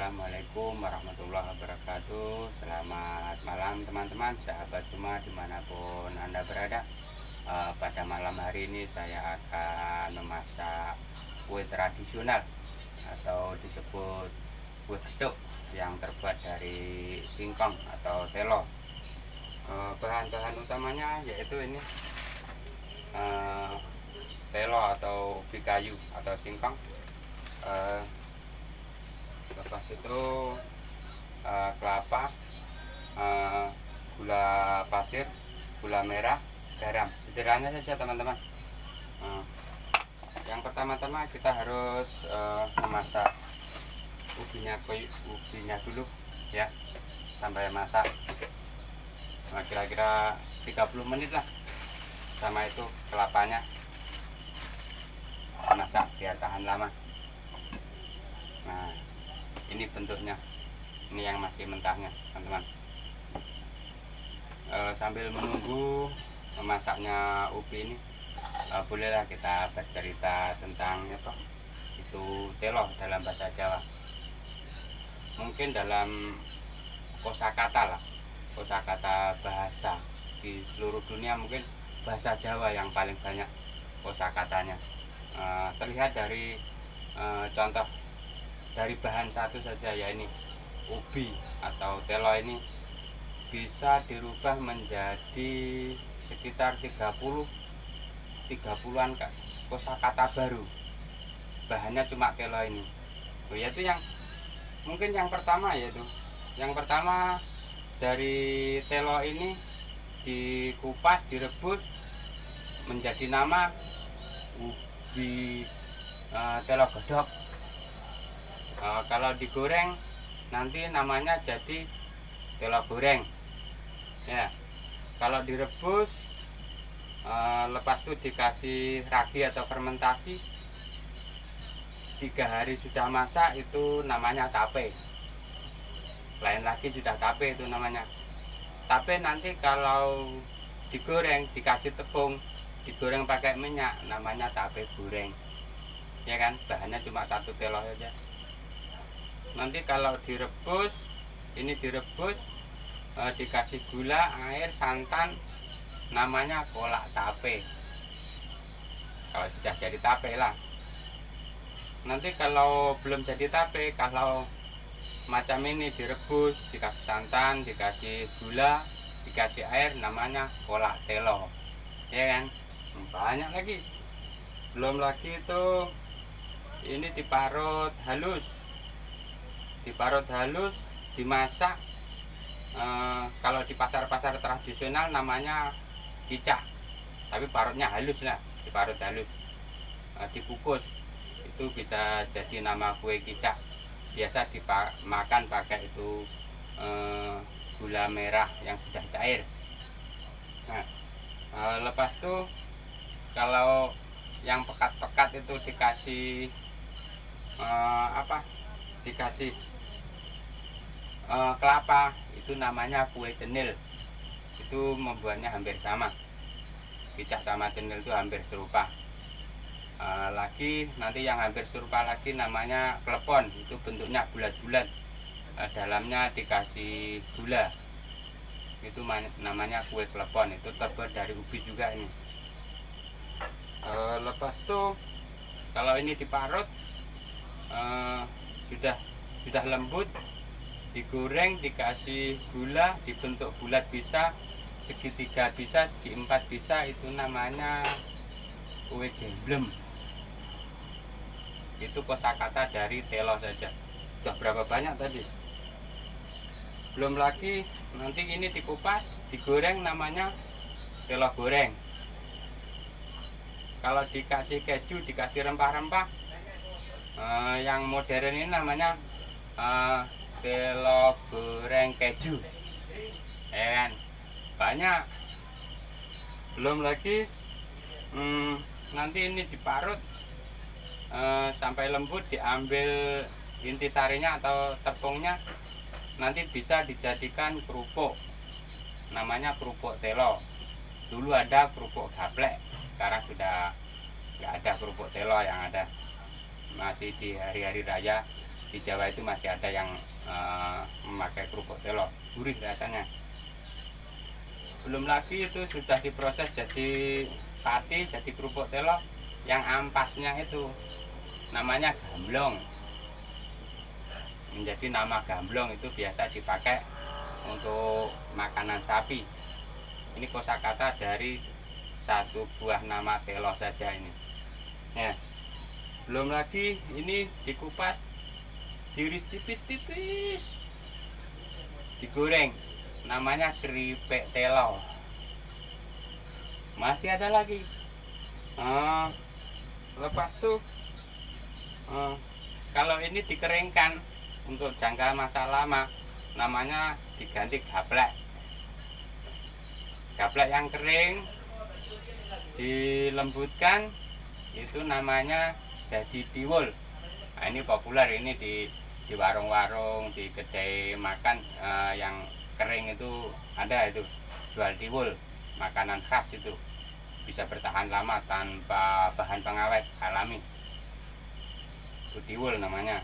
Assalamualaikum warahmatullahi wabarakatuh. Selamat malam teman-teman, sahabat semua dimanapun Anda berada. Pada malam hari ini saya akan memasak kue tradisional atau disebut kue geduk yang terbuat dari singkong atau telo. Bahan-bahan utamanya yaitu ini telo atau ubi kayu atau singkong. Lepas itu kelapa, gula pasir, gula merah, garam. Sederhana saja teman-teman. Yang pertama-tama kita harus memasak ubinya dulu ya, sampai masak. Kira-kira 30 menit lah. Sama itu kelapanya masak biar tahan lama. Nah, ini bentuknya, ini yang masih mentahnya teman-teman. Sambil menunggu memasaknya ubi ini, bolehlah kita bercerita tentang apa itu telo dalam bahasa Jawa. Mungkin dalam kosakata lah, kosakata bahasa di seluruh dunia, mungkin bahasa Jawa yang paling banyak kosakatanya. Terlihat dari contoh dari bahan satu saja, ya ini ubi atau telo ini bisa dirubah menjadi sekitar 30-an kosakata baru. Bahannya cuma telo ini. Yaitu yang mungkin yang pertama, yaitu yang pertama dari telo ini dikupas, direbus menjadi nama ubi telo godok. Kalau digoreng nanti namanya jadi telo goreng ya. Kalau direbus lepas itu dikasih ragi atau fermentasi 3 hari sudah masak, itu namanya tape. Lain lagi sudah tape, itu namanya tape. Nanti kalau digoreng dikasih tepung, digoreng pakai minyak, namanya tape goreng ya kan. Bahannya cuma satu telo saja. Nanti kalau direbus, ini direbus dikasih gula, air, santan, namanya kolak tape. Kalau sudah jadi tape lah. Nanti kalau belum jadi tape, kalau macam ini direbus, dikasih santan, dikasih gula, dikasih air, namanya kolak telo ya kan. Banyak lagi. Belum lagi itu ini diparut halus, dimasak. Kalau di pasar-pasar tradisional namanya kicak, tapi parutnya halus lah, diparut halus, dikukus, itu bisa jadi nama kue kicak. Biasa dimakan pakai itu gula merah yang sudah cair. Nah, lepas itu kalau yang pekat-pekat itu dikasih dikasih kelapa, itu namanya kue cenil. Itu membuatnya hampir sama, kicak sama cenil itu hampir serupa. Lagi nanti yang hampir serupa lagi namanya klepon, itu bentuknya bulat-bulat, dalamnya dikasih gula, itu namanya kue klepon. Itu terbuat dari ubi juga ini. Lepas itu kalau ini diparut sudah lembut, digoreng, dikasih gula, dibentuk bulat bisa, segitiga bisa, segi empat bisa, itu namanya kue jemblem. Itu kosakata dari telo saja. Sudah berapa banyak tadi? Belum lagi nanti ini dikupas, digoreng, namanya telo goreng. Kalau dikasih keju, dikasih rempah-rempah, yang modern ini namanya telo goreng keju ya kan. Banyak. Belum lagi nanti ini diparut sampai lembut, diambil intisarinya atau tepungnya, nanti bisa dijadikan kerupuk, namanya kerupuk telo. Dulu ada kerupuk gaplek, sekarang sudah nggak ada kerupuk telo. Yang ada masih di hari-hari raya di Jawa itu masih ada yang memakai kerupuk telo, gurih rasanya. Belum lagi itu sudah diproses jadi pati, jadi kerupuk telo yang ampasnya itu namanya gamblong. Menjadi nama gamblong itu biasa dipakai untuk makanan sapi. Ini kosakata dari satu buah nama telo saja ini. Ya. Belum lagi ini dikupas, diiris tipis-tipis, digoreng, namanya keripik telo. Masih ada lagi. Lepas tuh kalau ini dikeringkan untuk jangka masa lama, namanya diganti gaplek. Gaplek yang kering dilembutkan itu namanya jadi tiwul. Nah, ini populer ini di warung-warung, di kedai makan yang kering itu ada itu jual tiwul, makanan khas itu bisa bertahan lama tanpa bahan pengawet alami. Itu tiwul namanya.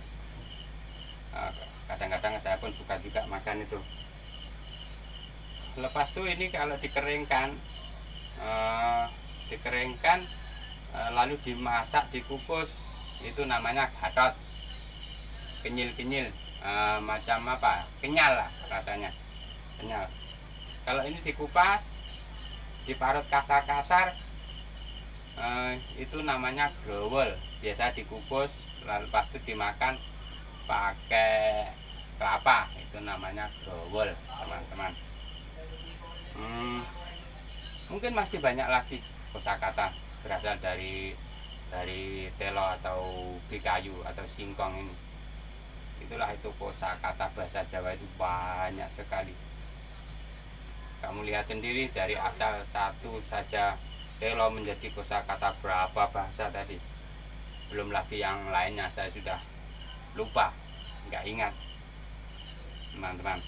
Kadang-kadang saya pun suka juga makan itu. Lepas itu ini kalau dikeringkan lalu dimasak, dikukus, itu namanya gatot, kenyil-kenyil, macam apa, kenyal lah rasanya, kenyal. Kalau ini dikupas, diparut kasar-kasar, itu namanya growol, biasa dikukus lalu pas itu dimakan pakai kelapa, itu namanya growol, teman-teman. Mungkin masih banyak lagi kosakata berasal dari telo atau bikayu atau singkong ini. Itulah itu kosakata bahasa Jawa itu banyak sekali. Kamu lihat sendiri dari asal satu saja telo menjadi kosakata berapa bahasa tadi. Belum lagi yang lainnya saya sudah lupa, nggak ingat, teman-teman.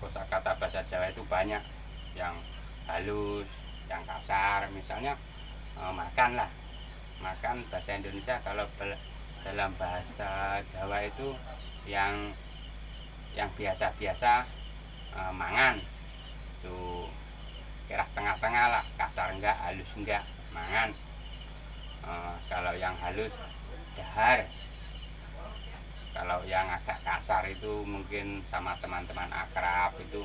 Kosakata bahasa Jawa itu banyak, yang halus, yang kasar. Misalnya makan lah, makan bahasa Indonesia kalau dalam bahasa Jawa itu yang biasa-biasa, mangan itu kira tengah-tengah lah, kasar enggak, halus enggak, mangan. Kalau yang halus dahar, kalau yang agak kasar itu mungkin sama teman-teman akrab itu,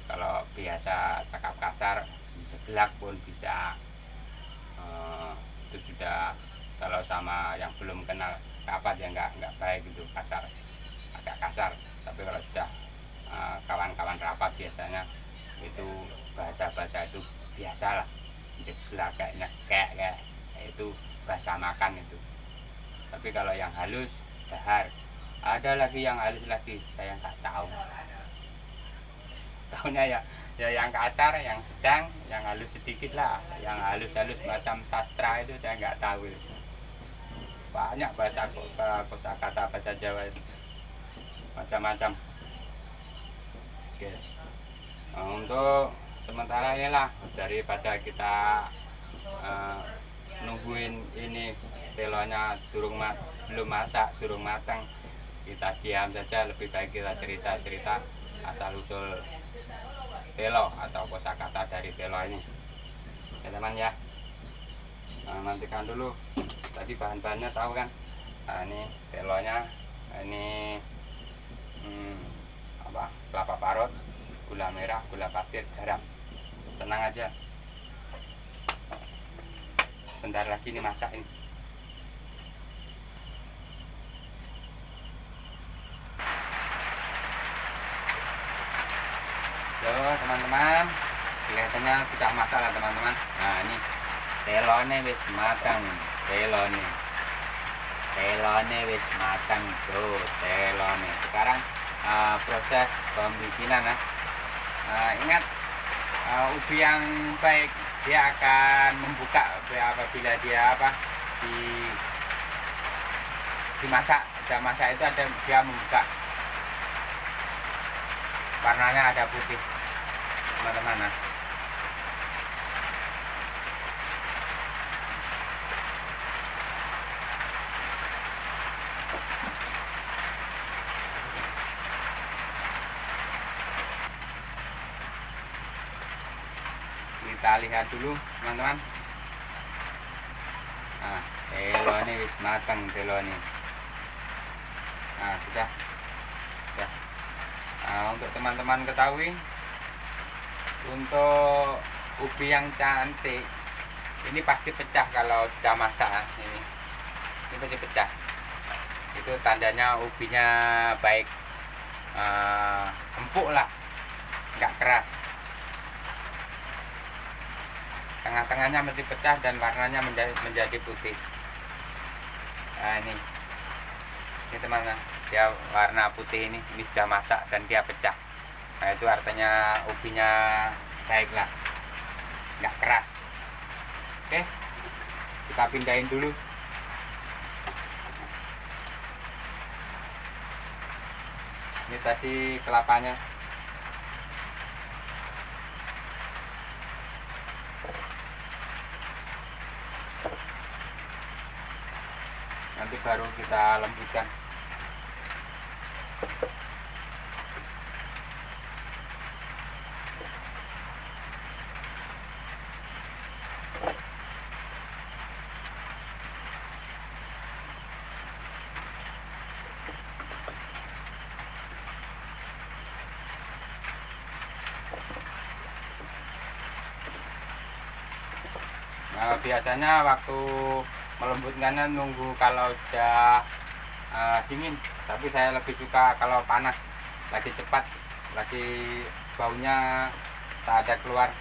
kalau biasa cakap kasar jeblak pun bisa. Itu sudah, kalau sama yang belum kenal kapat ya nggak baik itu, kasar, agak kasar. Tapi kalau sudah kawan-kawan rapat biasanya itu bahasa-bahasa itu biasalah, jeblak kayak itu bahasa makan itu. Tapi kalau yang halus dahar, ada lagi yang halus lagi saya nggak tahu. Tahunya ya yang kasar, yang sedang, yang halus sedikit lah. Yang halus-halus macam sastra itu saya nggak tahu. Banyak bahasa kosakata bahasa Jawa itu macam-macam. Oke. Untuk sementara ini lah, daripada kita nungguin ini telonya belum masak, belum matang, kita diam saja. Lebih baik kita cerita-cerita asal usul telo atau kosakata dari telo ini, ya teman ya. Nantikan dulu, tadi bahan-bahannya tahu kan. Nah, ini telonya, ini kelapa parut, gula merah, gula pasir, garam. Tenang aja, bentar lagi ini masak ini. Teman-teman, kelihatannya sudah masak lah teman-teman. Nah, ini telone wis matang, telone wis matang tuh, telone. Sekarang proses pembikinan. Ingat, ubi yang baik dia akan membuka apabila dia dimasak. Jam masak itu ada, dia membuka, warnanya ada putih, teman-teman. kita lihat dulu teman-teman. Nah, telo ini wis mateng telo ini. Nah, sudah. Nah, untuk teman-teman ketahui, untuk ubi yang cantik ini pasti pecah kalau sudah masak. Ini pasti pecah. Itu tandanya ubinya baik, empuk lah, nggak keras. Tengah-tengahnya mesti pecah dan warnanya menjadi putih. Nah, ini teman-teman, dia warna putih ini sudah masak dan dia pecah. Nah, itu artinya ubinya baik lah, nggak keras. Oke, kita pindahin dulu. Ini tadi kelapanya. Nanti baru kita lembutkan. Nah, biasanya waktu melembutkannya nunggu kalau sudah dingin, tapi saya lebih suka kalau panas, lagi cepat, lagi baunya tak ada keluar.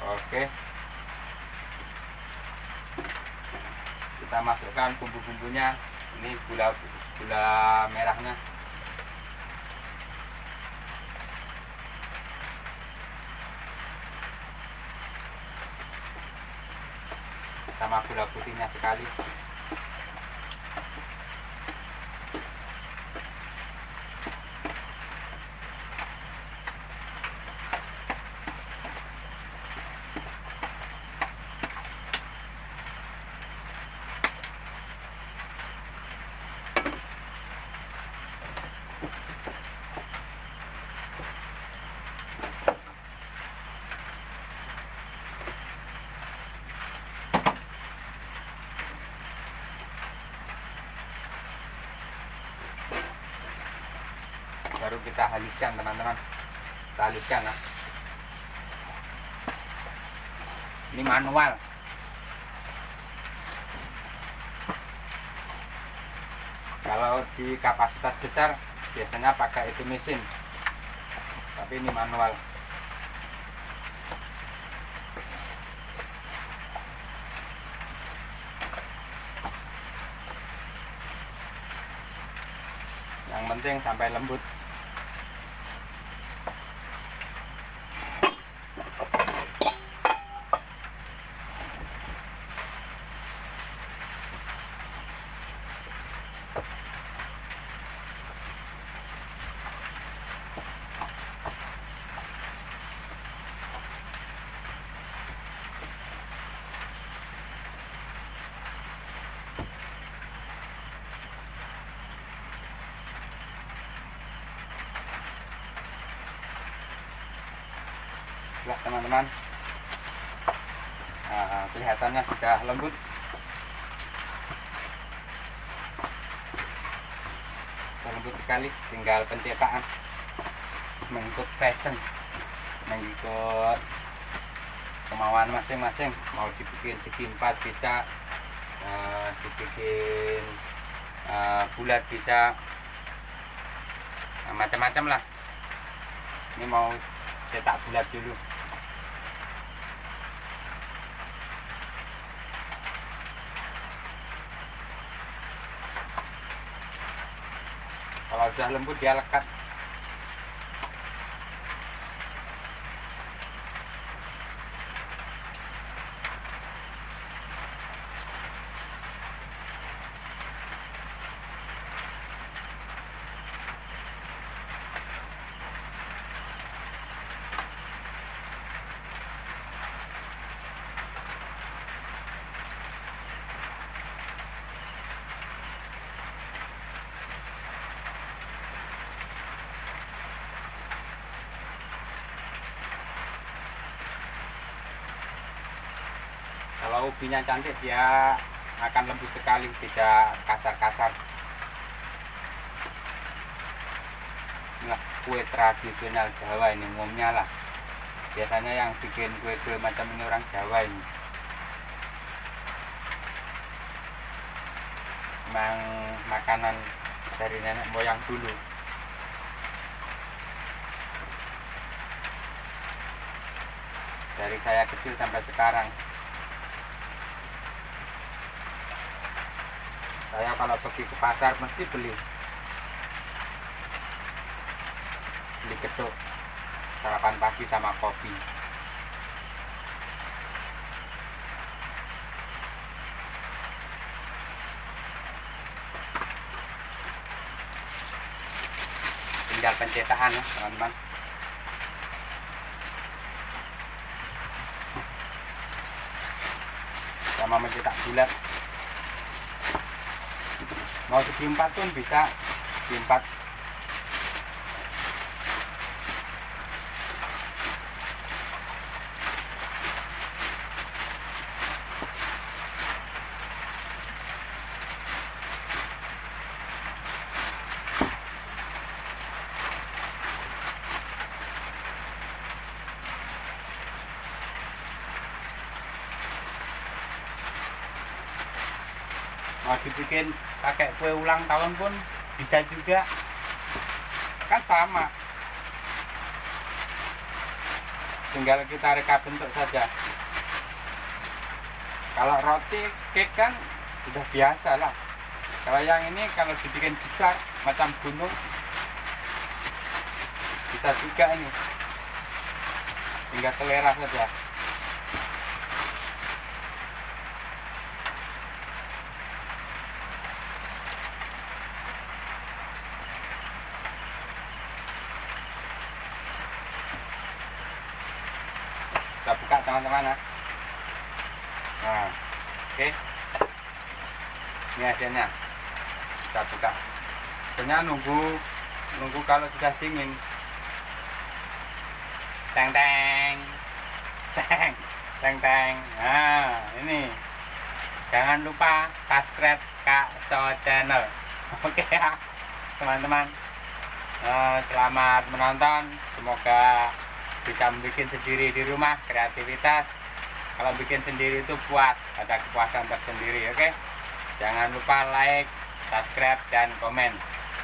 Oke, kita masukkan bumbu-bumbunya. Ini gula merahnya. Sama gula putihnya sekali. Baru kita haluskan teman-teman, kita haluskan ya. Ini manual. Kalau di kapasitas besar biasanya pakai itu mesin, tapi ini manual. Yang penting sampai lembut. Nah, teman-teman, nah, kelihatannya sudah lembut. Sudah lembut sekali, tinggal pencetakan mengikut fashion, mengikut kemauan masing-masing. Mau dibikin segi 4 bisa, dibikin bulat bisa, nah, macam-macam lah. Ini mau cetak bulat dulu. Kalau sudah lembut dia lekat. kalau ubinya cantik dia akan lembut sekali, tidak kasar-kasar. Inilah kue tradisional Jawa ini umumnya lah. Biasanya yang bikin kue-kue macam ini orang Jawa ini. Memang makanan dari nenek moyang dulu. Dari saya kecil sampai sekarang. Saya kalau pergi ke pasar mesti beli getuk sarapan pagi sama kopi. Tinggal pencetakan ya teman-teman. Sama mencetak bulat. Mau segi 4 pun bisa, segi 4. Mau dibikin pakai kue ulang tahun pun bisa juga, kan sama, tinggal kita reka bentuk saja. Kalau roti cake kan sudah biasa lah. Kalau yang ini kalau dibikin besar macam gunung bisa juga ini, tinggal selera saja. Kita buka teman-teman ya. Nah, oke. Ini hasilnya. Kita buka. Sebenarnya nunggu kalau sudah dingin. Teng teng. Teng teng teng. Nah, ini. Jangan lupa subscribe Kak So Channel. Oke ya, teman-teman. Selamat menonton. Semoga bisa bikin sendiri di rumah, kreativitas. Kalau bikin sendiri itu puas, ada kepuasan tersendiri. Oke, jangan lupa like, subscribe, dan komen.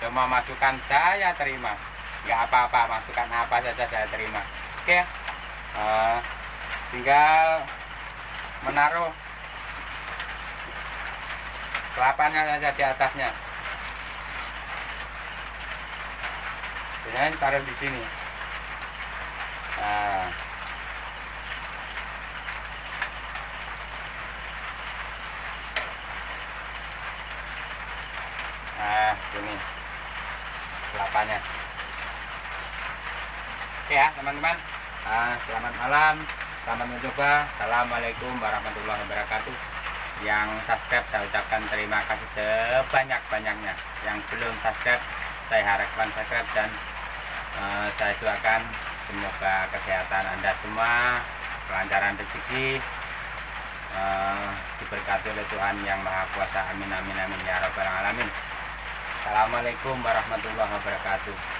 Semua masukan saya terima, nggak apa-apa, masukan apa saja saya terima. Oke, tinggal menaruh kelapanya saja di atasnya. Biasanya taruh di sini. Nah, ini kelapanya. Oke ya teman-teman, selamat malam, selamat mencoba. Assalamualaikum warahmatullahi wabarakatuh. Yang subscribe saya ucapkan terima kasih sebanyak-banyaknya. Yang belum subscribe saya harapkan subscribe, dan saya doakan semoga kesehatan Anda semua, kelancaran rezeki, diberkati oleh Tuhan Yang Maha Kuasa. Amin amin amin ya rabbal alamin. Assalamualaikum warahmatullahi wabarakatuh.